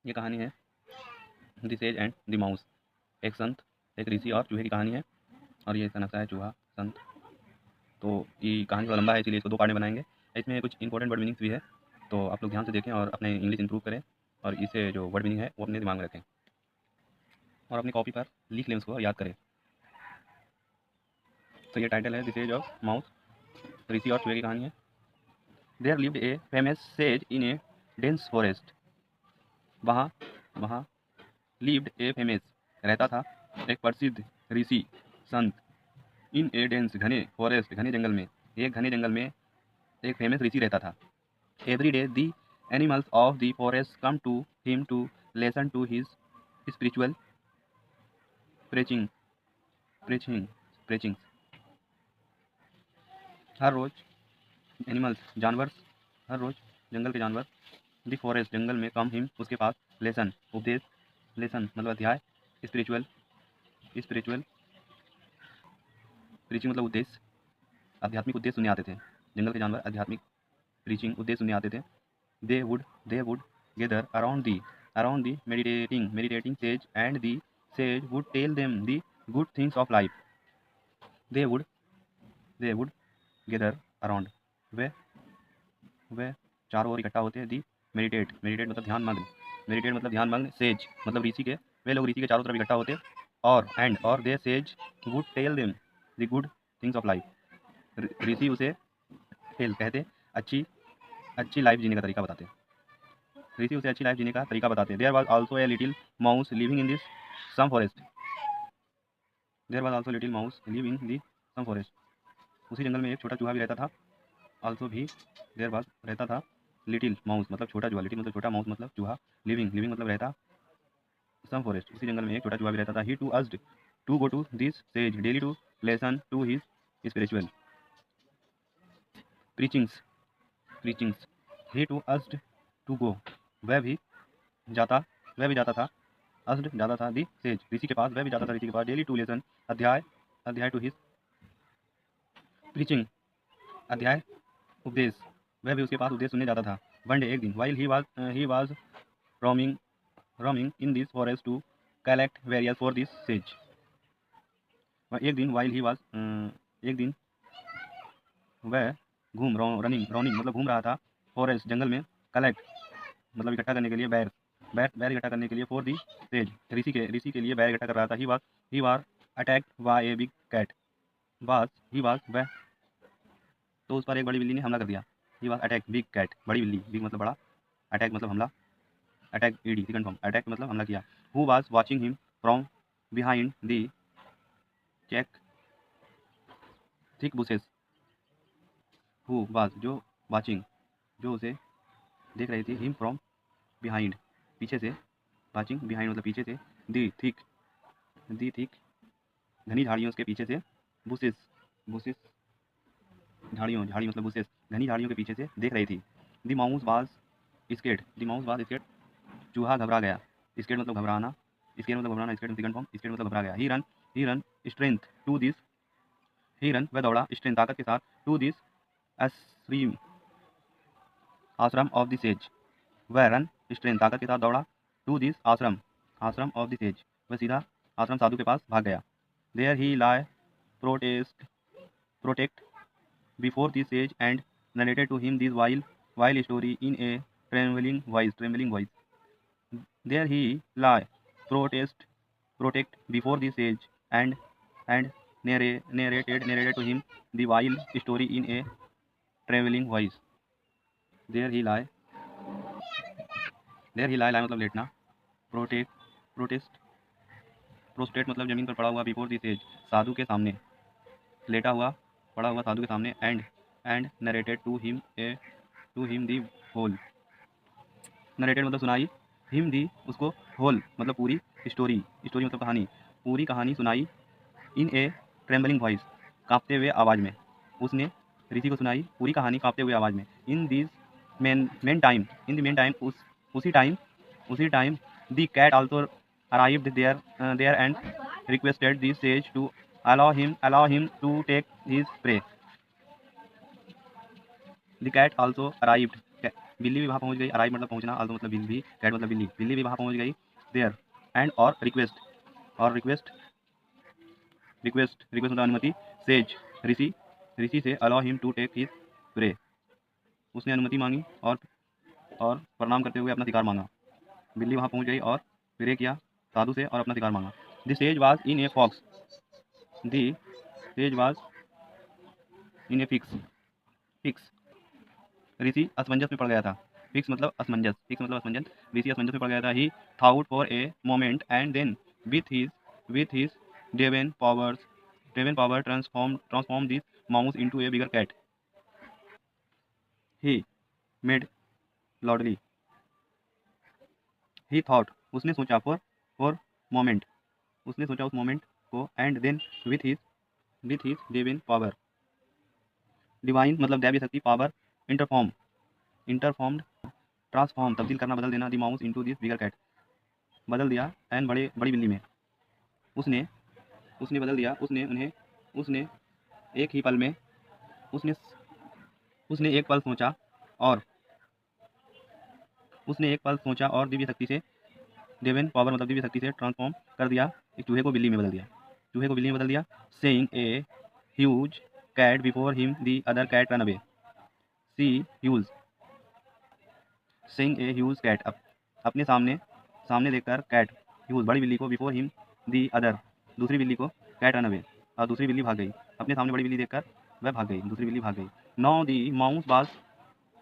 ये कहानी है the sage and the mouse. एक संत, एक ऋषि और चूहे की कहानी है। और ये इसका नक्शा है चूहा संत। तो ये कहानी थोड़ा लंबा है, इसीलिए इसको 2 पार्ट में बनाएंगे। इसमें कुछ इंपॉर्टेंट वर्ड मीनिंग्स भी है, तो आप लोग ध्यान से देखें और अपने इंग्लिश इंप्रूव करें और इसे जो वर्ड मीनिंग है वो अपने दिमाग में रखें और अपनी कॉपी पर लिख लें, उसको याद करें। तो ये टाइटल है द सेज ऑफ माउस, ऋषि और चूहे की कहानी है। There lived a famous sage in a dense forest. वहाँ वहाँ लिव्ड ए फेमस रहता था एक प्रसिद्ध ऋषि संत। इन ए डेंस घने फॉरेस्ट घने जंगल में, एक घने जंगल में एक फेमस ऋषि रहता था। Every day the animals of the forest come to him to lesson to his spiritual preaching preaching preaching. हर रोज एनिमल्स जानवर, हर रोज जंगल के जानवर द फॉरेस्ट जंगल में कम हिम उसके पास लेसन उपदेश, लेसन मतलब अध्याय, स्पिरिचुअल स्पिरिचुअल प्रीचिंग मतलब उद्देश्य, आध्यात्मिक उद्देश्य सुनने आते थे। जंगल के जानवर आध्यात्मिक प्रीचिंग उद्देश्य सुनने आते थे। They would gather around the meditating sage and the sage would tell them the good things of life. They would gather around, वे वे चारों ओर इकट्ठा होते हैं। दी मेडिटेट मतलब ध्यान मग्न, सेज मतलब ऋषि के, वे लोग ऋषि के चारों तरफ इकट्ठा होते। और the sage would tell them the good things of life. ऋषि उसे टेल कहते अच्छी लाइफ जीने का तरीका बताते। ऋषि उसे अच्छी लाइफ जीने का तरीका बताते। There was also a little mouse living in this same forest. There was also little mouse live in the same forest. उसी जंगल में एक छोटा चूहा भी रहता था। आल्सो भी देयर वाज रहता था लिटिल माउस मतलब छोटा चूहा, लिटिल मतलब छोटा, माउस मतलब चूहा, लिविंग मतलब रहता, सम फॉरेस्ट उसी जंगल में एक छोटा चूहा भी रहता था। He too used to go to this sage daily to lesson to his spiritual preachings. He too used to go, वह भी जाता था, अज्ड जाता था, दी सेज ऋषि के पास, वह भी जाता था ऋषि के पास, डेली टू लेसन अध्याय टू हिज प्रीचिंग अध्याय उपदेश, वह भी उसके पास उपदेश सुनने जाता था। वन डे एक दिन, while he was roaming in this forest to collect various for this sage। एक दिन while he was एक दिन वह रनिंग मतलब घूम रहा था, फॉरेस्ट जंगल में, कलेक्ट मतलब इकट्ठा करने के लिए, बैर इकट्ठा करने के लिए, फॉर दी सेज ऋषि के लिए बैर इकट्ठा कर रहा था। He was attacked by a big cat. वह तो उस पर एक बड़ी बिल्ली ने हमला कर दिया। He was attack big cat, बड़ी बिल्ली, बिग मतलब बड़ा, अटैक मतलब हमला, अटैक ईडी कन्फर्म, अटैक मतलब हमला किया। Who was watching him from behind the check thick bushes. Who was जो, वाचिंग जो उसे देख रही थी, हिम फ्रॉम बिहाइंड पीछे से, वाचिंग बिहाइंड मतलब पीछे से, दी थिक घनी झाड़ियों के पीछे से, बुशेस झाड़ी मतलब बुशेस घनी झाड़ियों के पीछे से देख रही थी। द माउस वाज स्केर्ड, चूहा घबरा गया। स्केर्ड मतलब घबराना, स्केर्ड मतलब घबरा गया। He ran strength to this, वह दौड़ा स्ट्रेंथ ताकत के साथ, to this ashram of the sage, वह रन स्ट्रेंथ ताकत के साथ दौड़ा, to this ashram of the sage, वह सीधा आश्रम साधु के पास भाग गया। There he lay protect before the sage and narrated to him this while story in a trembling voice. There he lay protect before the sage and narrated to him the wild story in a traveling voice। there he lie lie मतलब लेटना, protest prostate मतलब जमीन पर पड़ा हुआ, before the says साधु के सामने, लेटा हुआ पड़ा हुआ साधु के सामने, and narrated to him the whole, narrated मतलब सुनाई, हिम दी उसको, होल मतलब पूरी, स्टोरी मतलब कहानी, पूरी कहानी सुनाई, इन ए ट्रेम्बलिंग वॉइस कांपते हुए आवाज़ में, उसने ऋषि को सुनाई पूरी कहानी कांपते हुए आवाज़ में। इन द मेन टाइम उसी time the cat also arrived there and requested the sage to allow him to take his prey. The cat also arrived, बिल्ली भी वहाँ पहुँच गई, अराइव मतलब पहुँचना, आल्सो मतलब बिल्ली, कैट मतलब बिल्ली, बिल्ली भी वहाँ पहुँच गई देयर, एंड और रिक्वेस्ट, और रिक्वेस्ट रिक्वेस्ट रिक्वेस्ट मतलब अनुमति, सेज ऋषि, ऋषि से allow him to take his prey, उसने अनुमति मांगी और प्रणाम करते हुए अपना शिकार मांगा। बिल्ली वहाँ पहुँच गई और प्रे किया साधु से और अपना शिकार मांगा। The sage was in a fox, the sage was in a fix, fix ऋषि असमंजस में पड़ गया था। फिक्स मतलब असमंजस, फिक्स मतलब असमंजस, ऋषि असमंजस में पड़ गया था। He thought for a moment and then with his divine power transform this mouse into a bigger cat. He made loudly, he thought उसने सोचा, फॉर मोमेंट उसने सोचा उस मोमेंट को, and then with his divine power, divine मतलब दैवीय शक्ति, power इंटरफॉर्म्ड transform तब्दील करना, बदल देना, the mouse into this bigger cat, बदल दिया एंड बड़ी बिल्ली में, उसने उसने बदल दिया उसने एक ही पल में, उसने उसने एक पल सोचा और दिव्य शक्ति से, डेवन पावर मतलब दिव्य शक्ति से ट्रांसफॉर्म कर दिया, एक चूहे को बिल्ली में बदल दिया, seeing a huge cat before him the other cat ran away, see huge seeing a huge cat, अपने सामने देखकर कैट, ह्यूज बड़ी बिल्ली को, बिफोर हिम दी अदर दूसरी बिल्ली को, कैट रन अवे और दूसरी बिल्ली भाग गई, अपने सामने बड़ी बिल्ली देखकर वह भाग गई, दूसरी बिल्ली भाग गई। Now the mouse was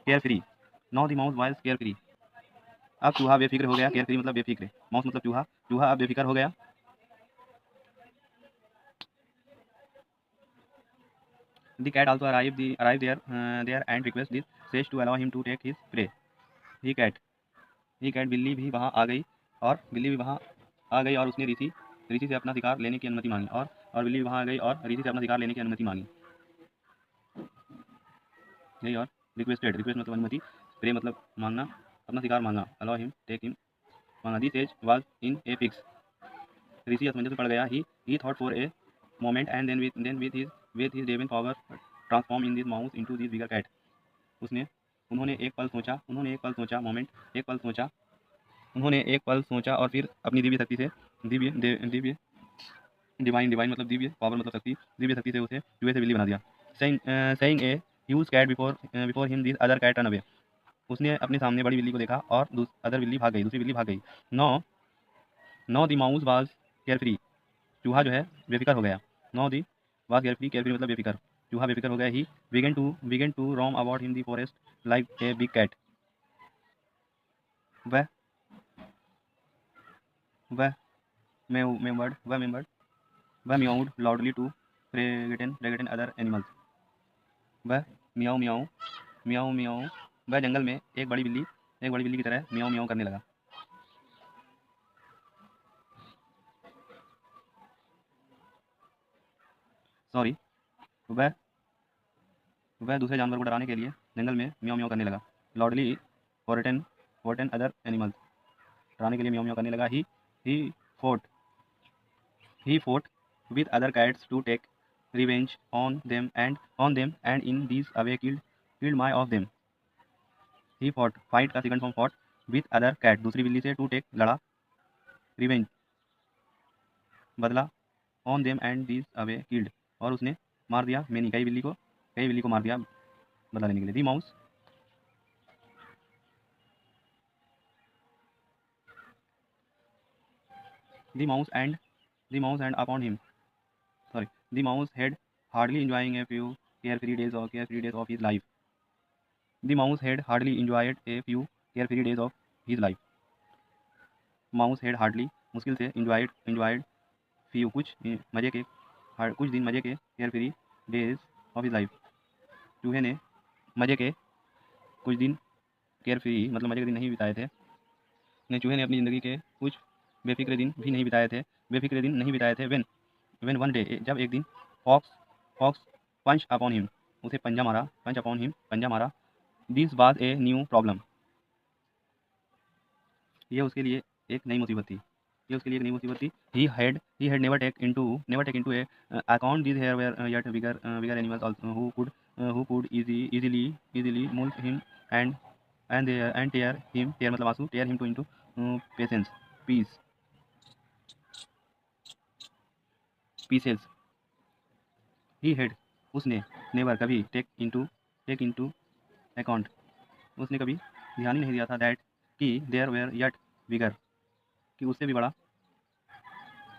care free, अब चूहा बेफिक्र हो गया, केयर फ्री मतलब बेफिक्र, माउस मतलब चूहा अब बेफिक्र हो गया। The cat also arrive there and request this sage to allow him to take his prey. He cat बिल्ली भी वहाँ आ गई और उसने ऋषि से अपना शिकार लेने की अनुमति मांगी, और बिल्ली वहाँ आ गई और ऋषि से अपना शिकार लेने की अनुमति मांगी। यही और रिक्वेस्ट मतलब अनुमति, प्रे मतलब मांगना, अपना शिकार मांगा, अलाउ हिम टेक हिम मांगा। This age was in a fix, ऋषि असमंजस में पड़ गया। He thought for a moment and then with his divine power transform in this mouse into this bigger cat, उन्होंने एक पल सोचा मोमेंट, उन्होंने एक पल सोचा और फिर अपनी दिव्य शक्ति से, दिव्य डिवाइन मतलब दिव्य, पावर मतलब शक्ति, दिव्य शक्ति से उसे चूहे से बिल्ली बना दिया। Seeing a huge cat before him this other cat ran away, उसने अपने सामने बड़ी बिल्ली को देखा और दूसरी बिल्ली भाग गई। Now the mouse was carefree, चूहा जो है बेफिक्र हो गया। Now the was carefree मतलब बेफिक्र, चूहा बेफिक्र हो गया। He began to roam about in the forest like a big cat, वह वह meowed loudly to frighten other animals, वह मियाऊ मियाऊ मियाऊ मियाऊ वह जंगल में एक बड़ी बिल्ली की तरह मियाऊ मियाऊ करने लगा। सॉरी, वह दूसरे जानवर को डराने के लिए जंगल में मियाऊ मियाऊ करने लगा। लाउडली फॉरटेन अदर एनिमल्स, डराने के लिए मियाऊ मियाऊ करने लगा। ही fort with other cats to take revenge on them and in these away killed my of them. He fight का second form fought with other cat, दूसरी बिल्ली से, to take लड़ा, revenge बदला, on them and these away killed और उसने मार दिया many कई बिल्ली को मार दिया बदला लेने के लिए। The mouse and upon him, sorry, the mouse had hardly enjoying a few carefree days of his life. The mouse had hardly enjoyed a few carefree days of his life. Mouse had hardly मुश्किल से enjoyed few कुछ दिन मजे के carefree days of his life. चूहे ने मजे के कुछ दिन carefree मतलब मजे के दिन नहीं बिताए थे। चूहे ने अपनी ज़िंदगी के कुछ बेफिक्र दिन नहीं बिताए थे। when one day, जब एक दिन, fox punch upon him, उसे पंजा मारा। This was a new problem, यह उसके लिए एक नई मुसीबत थी। He had never take into a account these here were yet bigger animals also who could easily maul him and and tear मतलब आंसू, tear him to into patience pieces he had, उसने never कभी take into account, उसने कभी ध्यान ही नहीं दिया था that कि there were yet bigger, कि उससे भी बड़ा,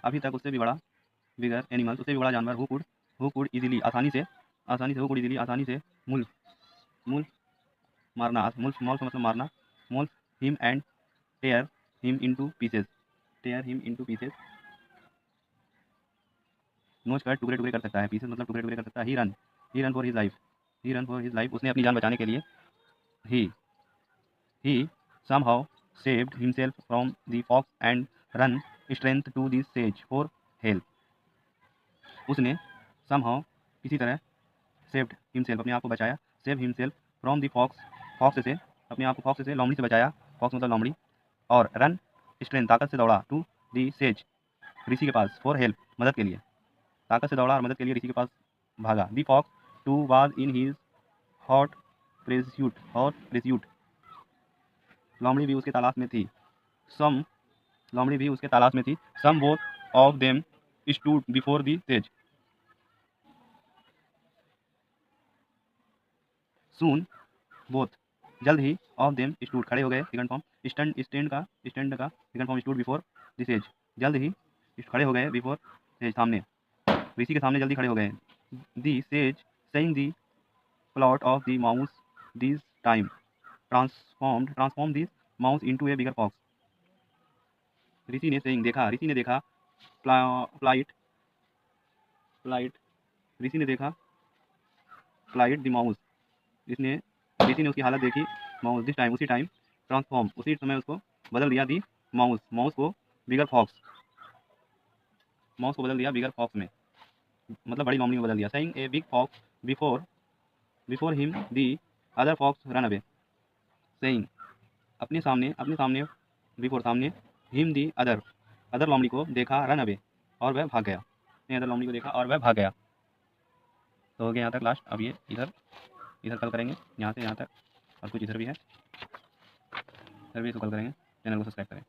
अभी तक उससे भी बड़ा bigger animals, उससे भी बड़ा जानवर who could easily आसानी से who could easily आसानी से मुल्फ मारना, मुल्फ मौल्फ मतलब मारना, मुल्फ him and tear him into pieces नोच कर टुकड़े टुकड़े कर सकता है, पीसेस मतलब टुकड़े टुकड़े कर सकता है। ही रन फॉर हिज लाइफ, उसने अपनी जान बचाने के लिए ही somehow saved himself from the fox and run strength to the sage for help, उसने somehow किसी तरह saved himself अपने आप को बचाया, save himself from the fox से अपने आप को fox से लोमड़ी से बचाया, fox मतलब लोमड़ी, और run strength ताकत से दौड़ा to the sage ऋषि के पास for help मदद के लिए, ताकत से दौड़ा और मदद के लिए ऋषि के पास भागा। The fox too was in his hot pursuit, लोमड़ी भी उसके तलाश में थी। Soon both of them stood before the sage, soon both जल्द ही, ऑफ देम स्टूड खड़े हो गए, सेकंड फॉर्म, स्टैंड का second form stood before the sage, जल्द ही खड़े हो गए, बिफोर सेज सामने, ऋषि के सामने जल्दी खड़े हो गए। The sage seeing the plot of the mouse this time transform this mouse into a bigger fox, ऋषि ने देखा प्लाइट द माउस, ऋषि ने उसकी हालत देखी, माउस दिस टाइम उसी टाइम, ट्रांसफॉर्म उसी समय उसको बदल दिया, दी माउस को बिगर फॉक्स में मतलब बड़ी लोमड़ी में बदल दिया। Seeing a big fox before him the other fox ran away, seeing अपने सामने बिफोर सामने, हिम दी अदर लोमड़ी को देखा, रन अवे और वह भाग गया, अदर लोमड़ी को देखा और वह भाग गया। तो हो गया यहाँ तक लास्ट। अब ये इधर कल करेंगे, यहाँ से यहाँ तक, और कुछ इधर भी है, इधर भी इसको कल करेंगे। चैनल को सब्सक्राइब करें।